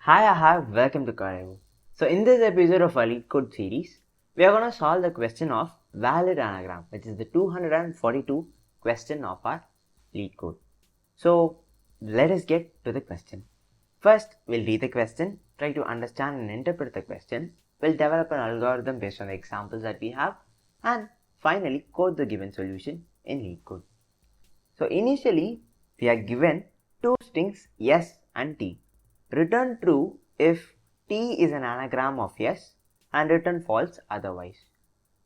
Welcome to Karevu. So in this episode of our Leetcode series, we are going to solve the question of valid anagram, which is the 242 question of our Leetcode. So let us get to the question. First, we'll read the question, try to understand and interpret the question. We'll develop an algorithm based on the examples that we have, and finally code the given solution in Leetcode. So initially, we are given two strings yes and t. Return true if t is an anagram of yes and return false otherwise.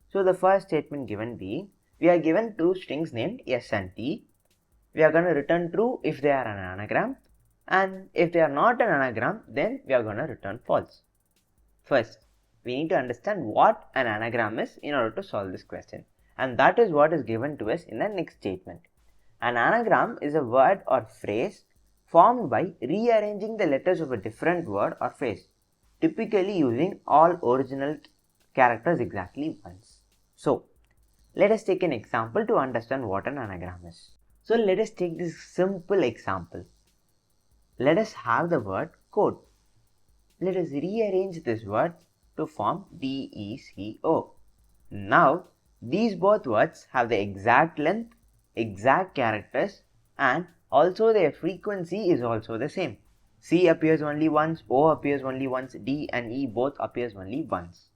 So the first statement given being, we are given two strings named yes and t. We are going to return true if they are an anagram, and if they are not an anagram, then we are going to return false. First, we need to understand what an anagram is in order to solve this question, and that is what is given to us in the next statement. An anagram is a word or phrase formed by rearranging the letters of a different word or phrase, typically using all original characters exactly once. So, let us take an example to understand what an anagram is. So, let us take this simple example. Let us have the word code. Let us rearrange this word to form DECO. Now, these both words have the exact length, exact characters, and also their frequency is also the same. C appears only once, O appears only once, D and E both appears only once.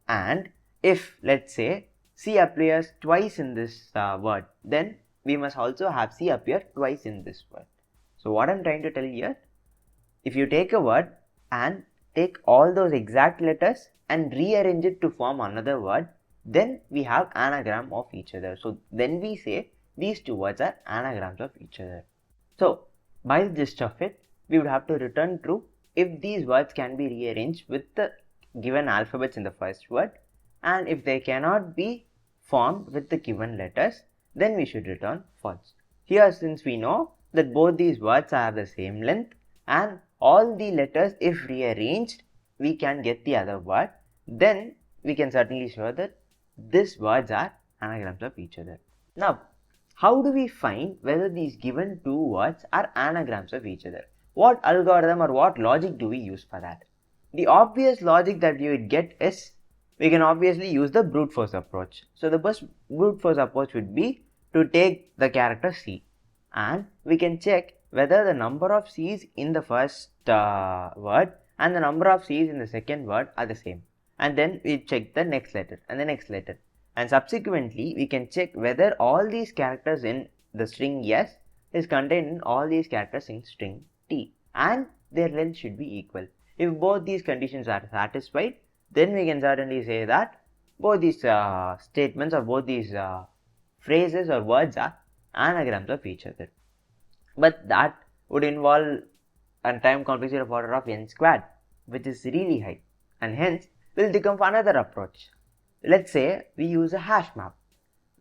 And if, let's say, C appears twice in this word, then we must also have C appear twice in this word. So what I'm trying to tell you here, if you take a word and take all those exact letters and rearrange it to form another word, then we have anagram of each other. So then we say these two words are anagrams of each other. So by the gist of it, we would have to return true if these words can be rearranged with the given alphabets in the first word, and if they cannot be formed with the given letters, then we should return false. Here, since we know that both these words have the same length and all the letters, if rearranged, we can get the other word, then we can certainly show that these words are anagrams of each other. Now, how do we find whether these given two words are anagrams of each other? What algorithm or what logic do we use for that? The obvious logic that you would get is, we can obviously use the brute force approach. So the first brute force approach would be to take the character C, and we can check whether the number of C's in the first word and the number of C's in the second word are the same. And then we check the next letter and the next letter. And subsequently, we can check whether all these characters in the string yes is contained in all these characters in string t, and their length should be equal. If both these conditions are satisfied, then we can certainly say that both these statements or both these phrases or words are anagrams of each other. But that would involve a time complexity of order of n squared, which is really high, and hence we'll think of another approach. Let's say we use a hash map.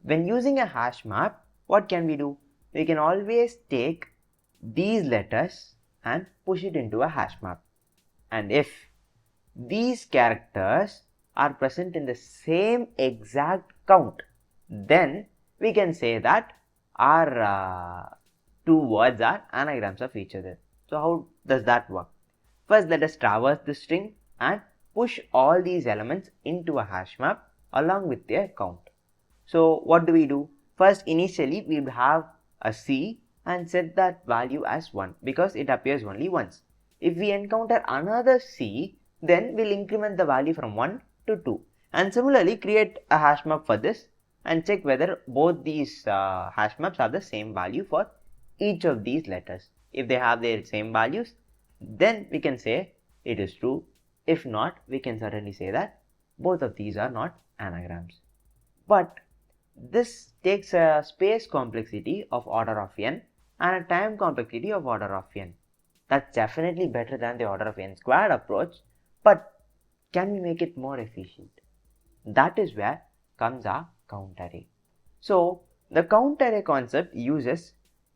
When using a hash map, what can we do? We can always take these letters and push it into a hash map. And if these characters are present in the same exact count, then we can say that our two words are anagrams of each other. So how does that work? First, let us traverse the string and push all these elements into a hash map along with their count. So what do we do? First, initially we will have a C and set that value as 1 because it appears only once. If we encounter another C, then we'll increment the value from 1 to 2, and similarly create a hash map for this and check whether both these hash maps have the same value for each of these letters. If they have their same values, then we can say it is true. If not, we can certainly say that both of these are not anagrams. But this takes a space complexity of order of n and a time complexity of order of n. That's definitely better than the order of n squared approach, but can we make it more efficient? That is where comes our count array. So the count array concept uses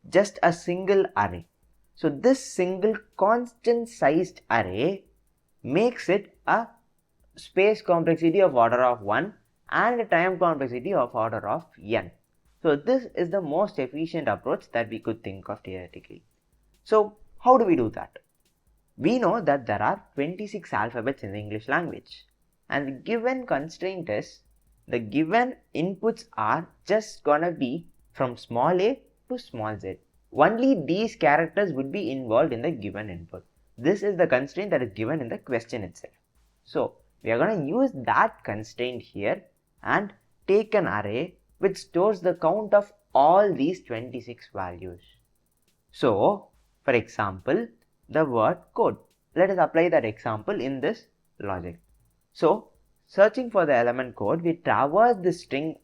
just a single array. So this single constant sized array makes it a space complexity of order of 1 and a time complexity of order of n. So this is the most efficient approach that we could think of theoretically. So how do we do that? we know that there are 26 alphabets in the English language, and the given constraint is the given inputs are just gonna be from small a to small z. Only these characters would be involved in the given input. This is the constraint that is given in the question itself. So we are gonna use that constraint here and take an array which stores the count of all these 26 values. So for example, the word code. Let us apply that example in this logic. So searching for the element code, we traverse the string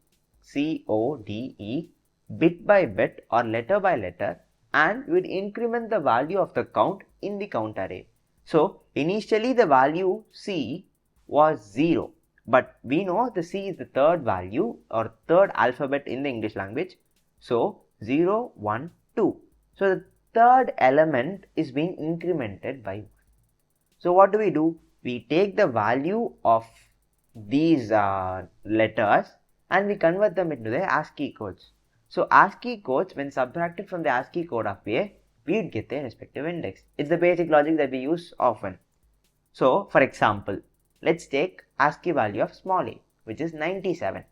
CODE bit by bit or letter by letter, and would increment the value of the count in the count array. So initially the value C was 0, but we know the C is the third value or third alphabet in the English language. So 0, 1, 2. So the third element is being incremented by 1. So what do? We take the value of these letters and we convert them into the ASCII codes. So ASCII codes, when subtracted from the ASCII code of A, we would get their respective index. It's the basic logic that we use often. So for example, let's take ASCII value of small a, which is 97.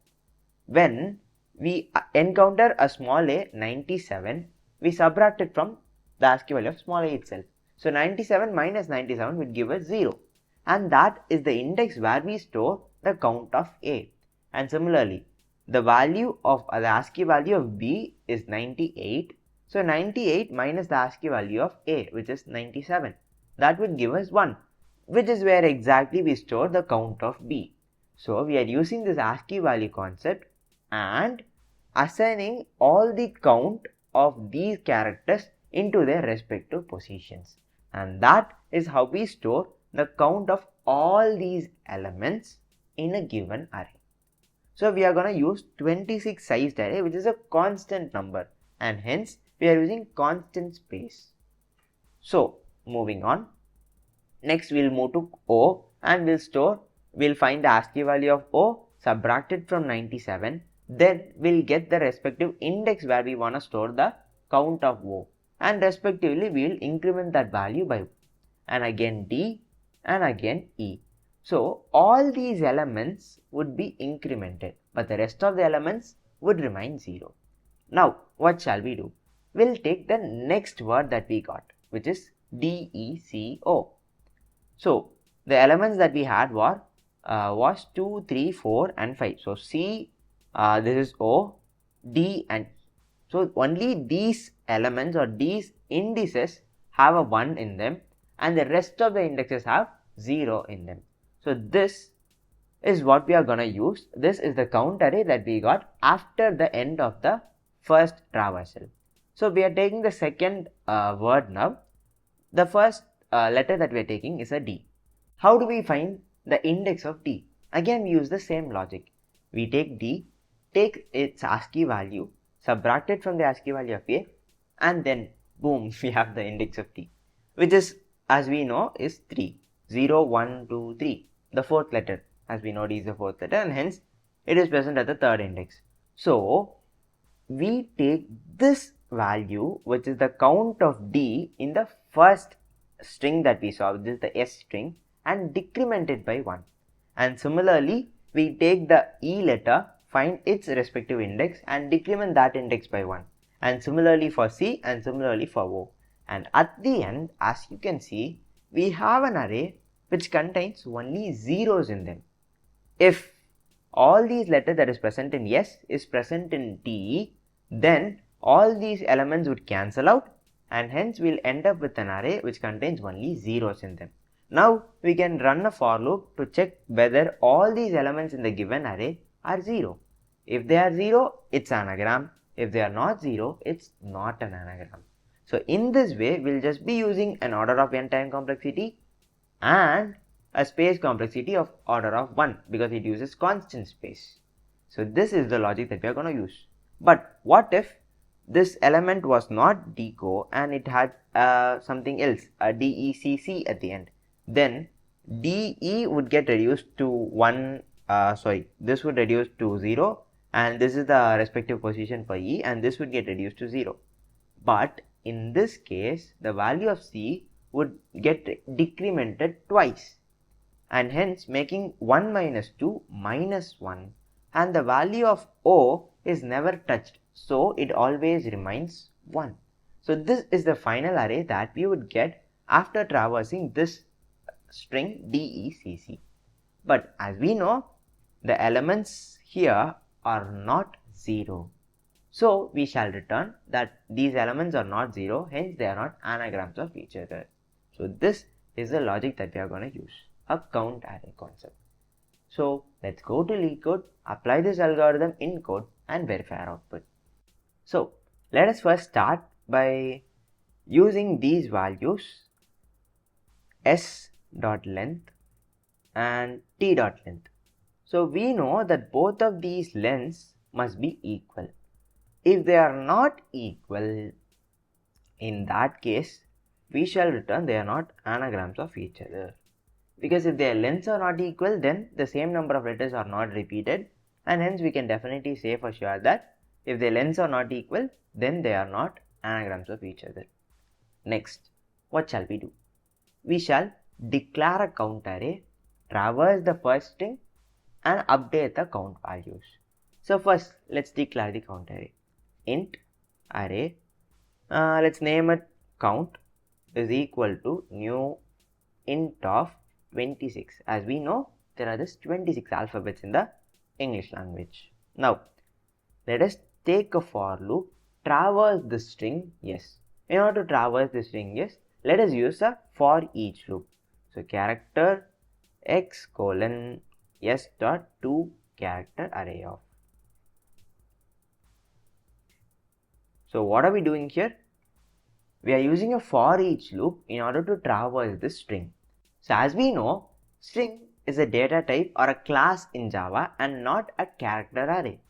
When we encounter a small a 97, we subtract it from the ASCII value of small a itself. So 97 minus 97 will give us 0, and that is the index where we store the count of a. And similarly, the value of the ASCII value of b is 98. So 98 minus the ASCII value of a, which is 97, that would give us 1, which is where exactly we store the count of b. So we are using this ASCII value concept and assigning all the count of these characters into their respective positions, and that is how we store the count of all these elements in a given array. So we are going to use 26 sized array, which is a constant number, and hence we are using constant space. So moving on, next we'll move to O and we'll find the ASCII value of O, subtract it from 97, then we'll get the respective index where we want to store the count of O, and respectively we will increment that value by 1, and again D and again E. So all these elements would be incremented, but the rest of the elements would remain 0. Now what shall we do? We'll take the next word that we got, which is DECO. So the elements that we had was 2, 3, 4 and 5. So C, this is O, D and E. So only these elements or these indices have a 1 in them, and the rest of the indexes have 0 in them. So this is what we are going to use. This is the count array that we got after the end of the first traversal. So we are taking the second word now. The first letter that we are taking is a D. How do we find the index of D? Again we use the same logic. We take D, take its ASCII value, subtract it from the ASCII value of A, and then boom, we have the index of D, which is, as we know, is 3. 0, 1, 2, 3. The fourth letter, as we know, D is the fourth letter, and hence it is present at the third index. So we take this value, which is the count of D in the first string that we saw, this is the S string, and decrement it by 1. And similarly, we take the E letter, find its respective index and decrement that index by 1. And similarly for C and similarly for O. And at the end, as you can see, we have an array which contains only zeros in them. If all these letters that is present in S is present in D, then all these elements would cancel out, and hence we'll end up with an array which contains only zeros in them. Now we can run a for loop to check whether all these elements in the given array are 0. If they are 0, it's an anagram. If they are not 0, it's not an anagram. So in this way, we'll just be using an order of n time complexity and a space complexity of order of 1 because it uses constant space. So this is the logic that we are going to use. But what if this element was not deco and it had something else, a DECC at the end? Then DE would get reduced to 1, this would reduce to 0, and this is the respective position for E, and this would get reduced to 0. But in this case, the value of C would get decremented twice, and hence making 1 minus 2 minus 1, and the value of O is never touched, so it always remains 1. So this is the final array that we would get after traversing this string DECC. But as we know, the elements here are not 0. So we shall return that these elements are not 0, hence they are not anagrams of each other. So this is the logic that we are going to use, a count array concept. So let's go to Leetcode, apply this algorithm in code and verify our output. So let us first start by using these values s.length and t.length. So we know that both of these lengths must be equal. If they are not equal, in that case, we shall return they are not anagrams of each other. Because if their lengths are not equal, then the same number of letters are not repeated, and hence we can definitely say for sure that if their lengths are not equal, then they are not anagrams of each other. Next, what shall we do? We shall declare a count array, traverse the first string, and update the count values. So first, let's declare the count array. Int array, let's name it count is equal to new int of 26. As we know, there are just 26 alphabets in the English language. Now, let us take a for loop, traverse the string, yes. In order to traverse the string, yes, let us use a for each loop. So, character x colon s dot to character array of. So what are we doing here? We are using a for each loop in order to traverse this string. So as we know, string is a data type or a class in Java and not a character array.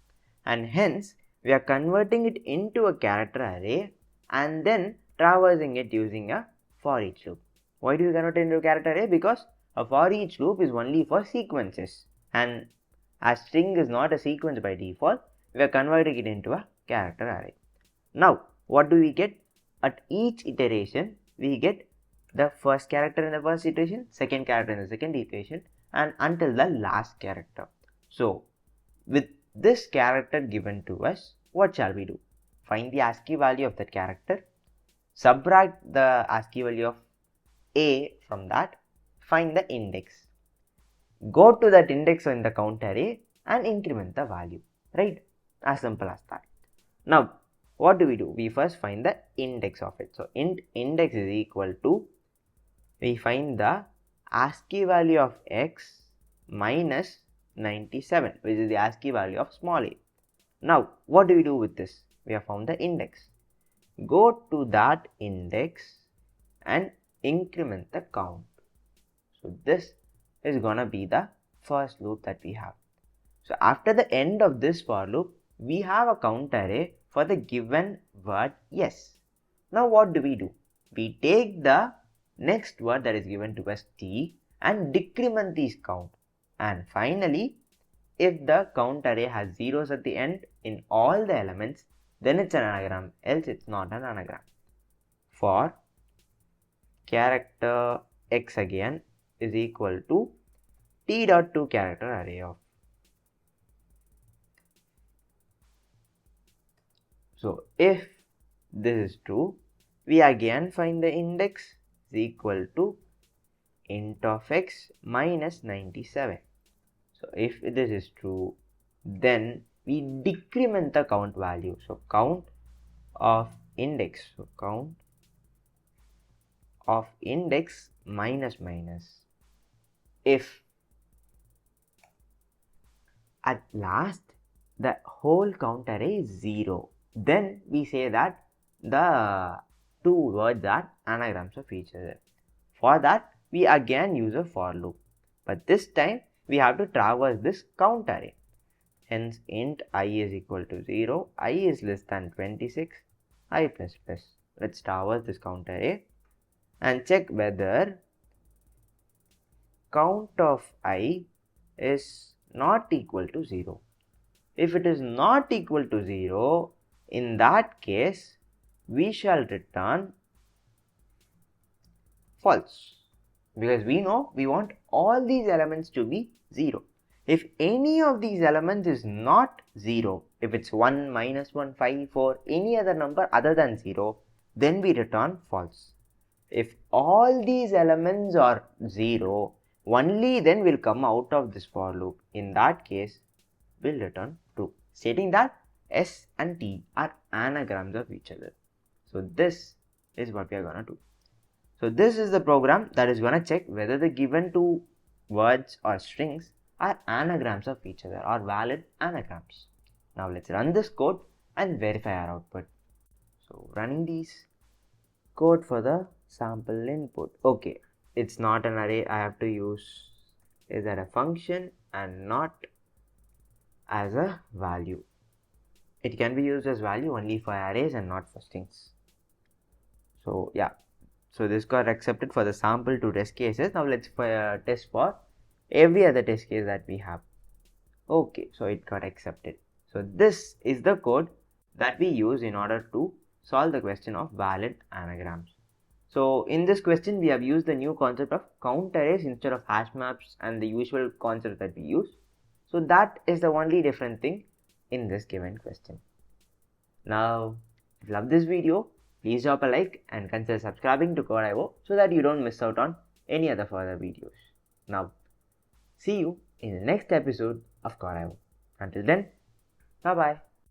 And hence, we are converting it into a character array and then traversing it using a for each loop. Why do we convert it into a character array? Because a for each loop is only for sequences. And as string is not a sequence by default, we are converting it into a character array. Now, what do we get? At each iteration, we get the first character in the first iteration, second character in the second iteration, and until the last character. So, with this character given to us, what shall we do? Find the ASCII value of that character, subtract the ASCII value of A from that, find the index. Go to that index in the count array and increment the value, right? As simple as that. Now, what do? We first find the index of it. So, index is equal to, we find the ASCII value of x minus 97, which is the ASCII value of small a. Now, what do we do with this? We have found the index. Go to that index and increment the count. So, this is gonna be the first loop that we have. So, after the end of this for loop, we have a count array for the given word yes. Now what do? We take the next word that is given to us t and decrement these count. And finally, if the count array has zeros at the end in all the elements, then it's an anagram, else it's not an anagram. For character x again is equal to t dot to character array of. So if this is true, we again find the index is equal to int of x minus 97. So if this is true, then we decrement the count value. So count of index. So count of index minus minus. If at last the whole count array is 0, then we say that the two words are anagrams of each other. For that, we again use a for loop, but this time we have to traverse this count array. Hence, int I is equal to 0, I is less than 26, I plus plus. Let's traverse this count array and check whether count of I is not equal to 0. If it is not equal to 0, in that case, we shall return false, because we know we want all these elements to be 0. If any of these elements is not 0, if it's 1, -1, 5, 4, any other number other than 0, then we return false. If all these elements are 0, only then will come out of this for loop. In that case, we'll return true, stating that S and T are anagrams of each other. So this is what we are going to do. So this is the program that is going to check whether the given two words or strings are anagrams of each other or valid anagrams. Now let's run this code and verify our output. So running these code for the sample input. Okay, it's not an array. I have to use is that a function and not as a value. It can be used as value only for arrays and not for strings. So yeah, so this got accepted for the sample to test cases. Now let's test for every other test case that we have. Okay, so it got accepted. So this is the code that we use in order to solve the question of valid anagrams. So in this question, we have used the new concept of count arrays instead of hash maps and the usual concept that we use. So that is the only different thing in this given question. Now, if you love this video, please drop a like and consider subscribing to Code.io so that you don't miss out on any other further videos. Now, see you in the next episode of Code.io. Until then, bye bye.